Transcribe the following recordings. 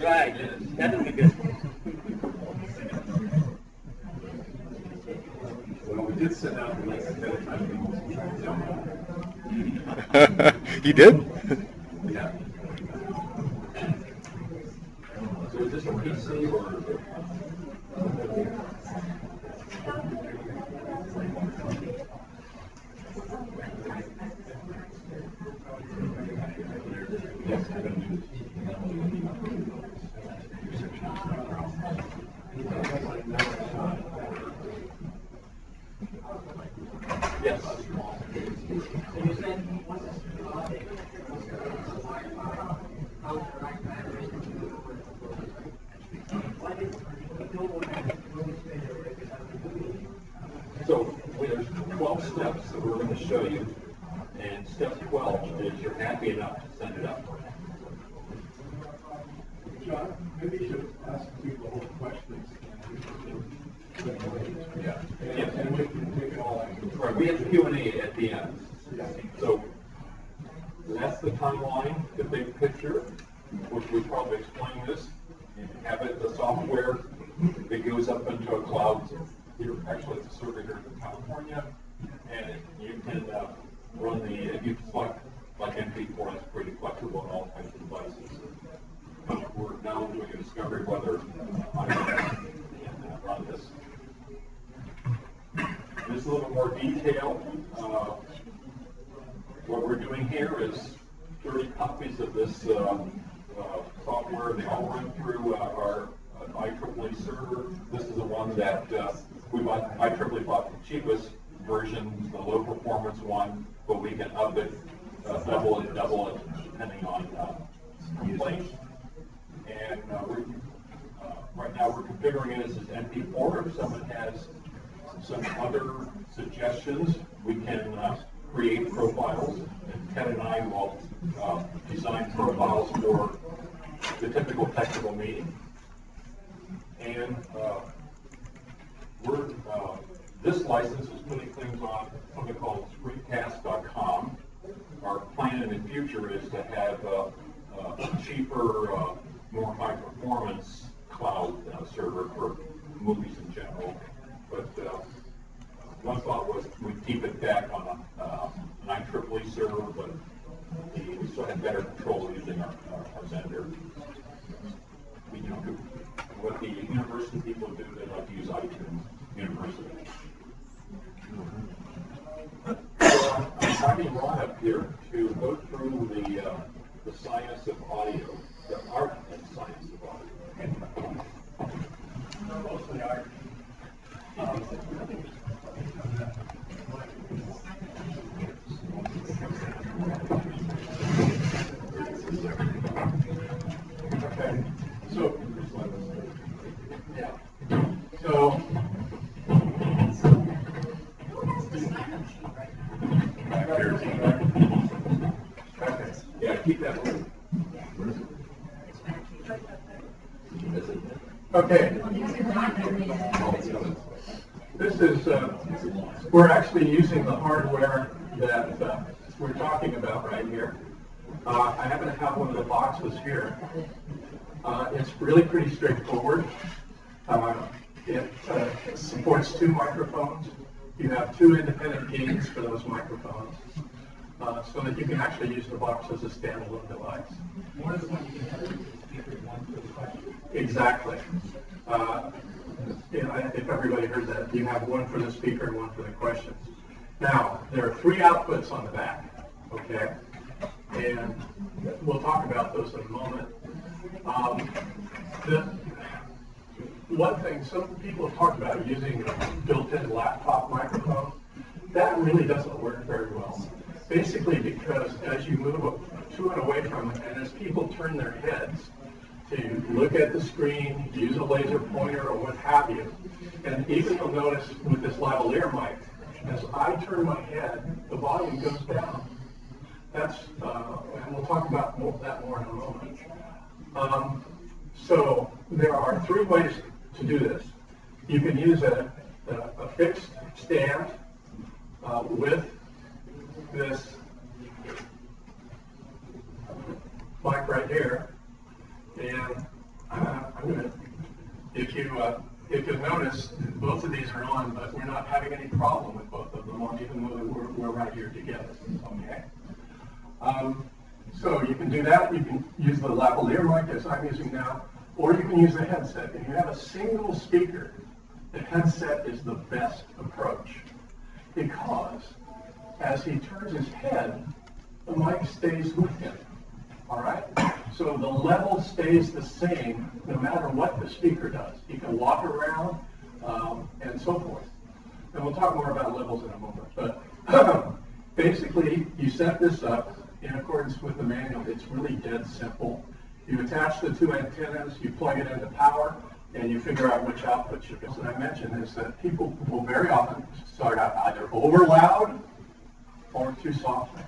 right. That'll be good. Well, we did send out the link ahead of time. You did? Yeah. So is this a PC or? Yes. Yes. So there's 12 steps that we're going to show you, and step 12 is you're happy enough to send it up. John, maybe you should ask people the whole questions. Yeah. And we can take it all out. Right, we have Q&A at the end. Yeah. So that's the timeline, the big picture, which we probably explain this. You have it, the software that goes up into a cloud. Here, actually, it's a server here in California, and you can run the, if you select like MP4, it's pretty flexible on all types of devices. We're now doing a discovery whether I can run this. This is a little more detailed. What we're doing here is 30 copies of this software. They all run through our IEEE server. This is the one that we bought. IEEE bought the cheapest version, the low performance one, but we can up it, double it, depending on complaints. And right now we're configuring it as MP4. If someone has some other suggestions, we can create profiles, and Ted and I will design profiles for the typical technical meeting. And this license is putting things on something called screencast.com. Our plan in the future is to have a cheaper, more high performance cloud server for movies in general. But one thought was we'd keep it back on an IEEE server, but we still have better control using our vendor. What the university people do, they like to use iTunes University. So I'm having Ron up here to go through the science of audio, the art and science of audio. Mostly art. Okay, so, yeah, so, okay, Yeah, keep that one. okay. This is, we're actually using the hardware that we're talking about right here. I happen to have one of the boxes here. It's really pretty straightforward. It supports 2 microphones. You have 2 independent gains for those microphones, so that you can actually use the box as a standalone device. One is one you can have the speaker, one for the question. Exactly. I think everybody heard that. You have one for the speaker and one for the questions. Now, there are 3 outputs on the back, okay? And we'll talk about those in a moment. One thing, some people have talked about using a built-in laptop microphone. That really doesn't work very well. Basically because as you move to and away from it, and as people turn their heads to look at the screen, use a laser pointer or what have you, and even you'll notice with this lavalier mic, as I turn my head, the volume goes down. That's, and we'll talk about that more in a moment. So there are 3 ways to do this. You can use a fixed stand with this mic right here, and If you notice, both of these are on, but we're not having any problem with both of them on, even though we're right here together. Okay. So you can do that. You can use the lavalier mic as I'm using now, or you can use the headset. If you have a single speaker, the headset is the best approach, because as he turns his head, the mic stays with him. All right? So the level stays the same no matter what the speaker does. He can walk around and so forth. And we'll talk more about levels in a moment. But basically, you set this up in accordance with the manual. It's really dead simple. You attach the two antennas, you plug it into power, and you figure out which output you get. So I mentioned is that people will very often start out either over loud or too softly.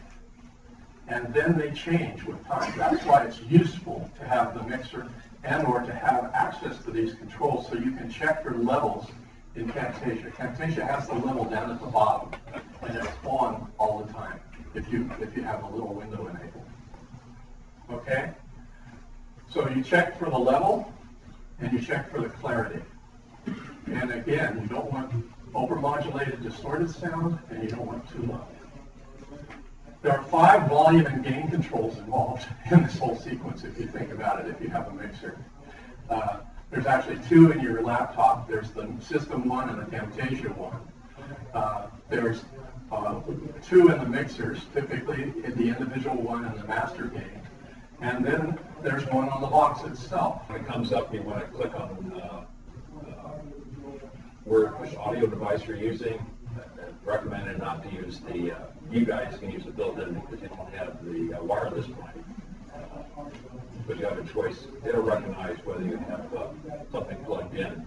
And then they change with time. That's why it's useful to have the mixer and or to have access to these controls so you can check your levels in Camtasia. Camtasia has the level down at the bottom, and it's on all the time if you have a little window enabled. Okay? So you check for the level, and you check for the clarity. And again, you don't want overmodulated, distorted sound, and you don't want too loud. There are 5 volume and gain controls involved in this whole sequence, if you think about it, if you have a mixer. There's actually 2 in your laptop. There's the System 1 and the Camtasia 1. There's 2 in the mixers, typically in the individual one and the master gain. And then there's one on the box itself. When it comes up, you want to click on which audio device you're using. Recommended not to use the, you guys can use the built-in because you don't have the wireless mic. But you have a choice. It'll recognize whether you have something plugged in